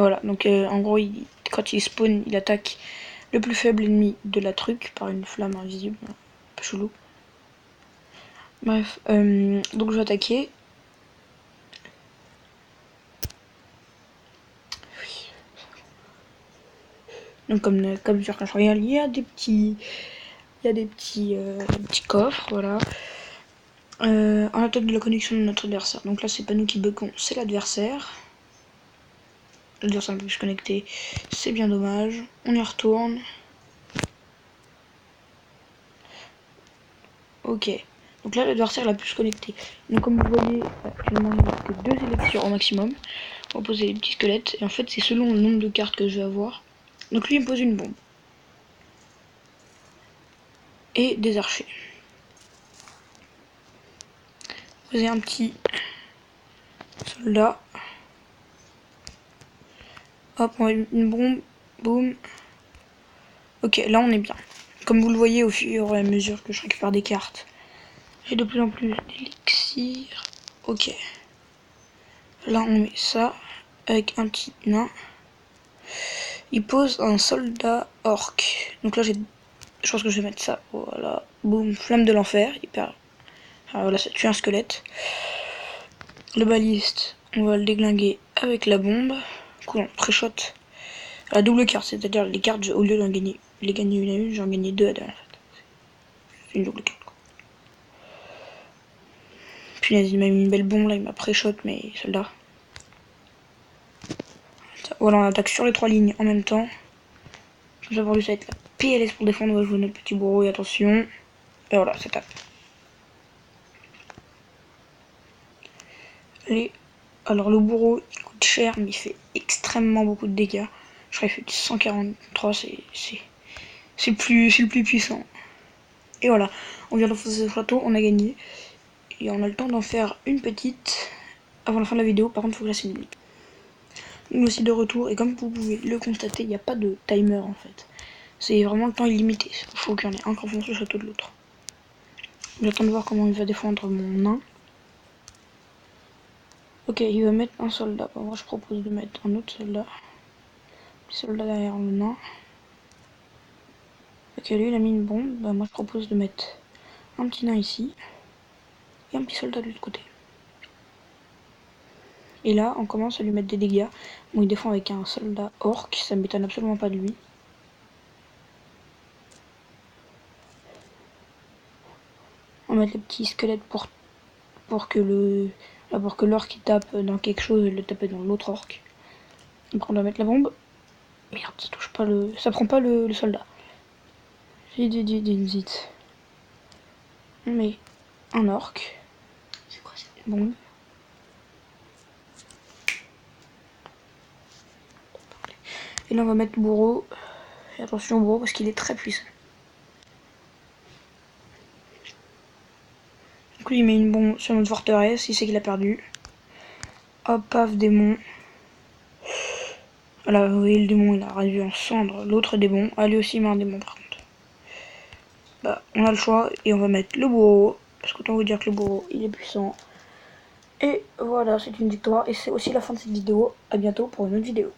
voilà, donc en gros, quand il spawn, il attaque le plus faible ennemi de la truc par une flamme invisible, un peu chelou. Bref, donc je vais attaquer. Donc comme sur Clash Royale, il y a des petits coffres, voilà. En attente de la connexion de notre adversaire. Donc là, c'est pas nous qui buguons, c'est l'adversaire. L'adversaire ne peut plus se connecter, c'est bien dommage. On y retourne. Ok. Donc là, l'adversaire a pu se connecter. Donc comme vous voyez, actuellement, il n'y a que 2 élixirs au maximum. On va poser les petits squelettes. Et en fait, c'est selon le nombre de cartes que je vais avoir. Donc lui, il me pose une bombe. Et des archers. Poser un petit soldat. Hop, on va une bombe. Boum. Ok, là, on est bien. Comme vous le voyez au fur et à mesure que je récupère des cartes, j'ai de plus en plus d'élixirs. Ok. Là, on met ça avec un petit nain. Il pose un soldat orc. Donc là, je pense que je vais mettre ça. Voilà. Boum. Flamme de l'enfer. Hyper. Ah, voilà, ça tue un squelette. Le baliste, on va le déglinguer avec la bombe. Cool, on pré-shot à la double carte. C'est-à-dire les cartes, au lieu d'en gagner, les gagner une à une, j'en gagnais 2 à 2 en fait. C'est une double carte. Punaise, il m'a mis une belle bombe là, il m'a pré-shot mes soldats. Voilà, on attaque sur les 3 lignes en même temps. Comme ça, pour lui, ça va être la PLS pour défendre. On va jouer notre petit bourreau et attention. Et voilà, ça tape. Allez. Alors, le bourreau, il coûte cher, mais il fait extrêmement beaucoup de dégâts. Je crois qu'il fait 143, c'est le plus puissant. Et voilà, on vient d'enfoncer ce château, on a gagné. Et on a le temps d'en faire une petite avant la fin de la vidéo. Par contre, il faut que je la limite. Nous aussi de retour, et comme vous pouvez le constater, il n'y a pas de timer en fait. C'est vraiment le temps illimité. Il faut qu'il y en ait un qui enfonce le château de l'autre. J'attends de voir comment il va défendre mon nain. Ok, il va mettre un soldat. Bon, moi je propose de mettre un autre soldat. Un petit soldat derrière le nain. Ok, lui il a mis une bombe. Bah, moi je propose de mettre un petit nain ici. Et un petit soldat de l'autre côté. Et là, on commence à lui mettre des dégâts. Bon, il défend avec un soldat orc, ça ne m'étonne absolument pas de lui. On va mettre les petits squelettes pour que l'orc il tape dans quelque chose et le tape dans l'autre orc. Donc on doit mettre la bombe. Merde, ça touche pas ça prend pas le soldat. Zit. On met un orc. C'est quoi cette bombe? Et là on va mettre bourreau. Et attention au bourreau parce qu'il est très puissant. Donc lui il met une bombe sur notre forteresse, il sait qu'il a perdu. Hop, paf, démon. Voilà, vous voyez le démon il a réduit en cendres l'autre démon. Ah lui aussi il met un démon par contre. Bah on a le choix et on va mettre le bourreau. Parce qu'autant vous dire que le bourreau il est puissant. Et voilà, c'est une victoire et c'est aussi la fin de cette vidéo. A bientôt pour une autre vidéo.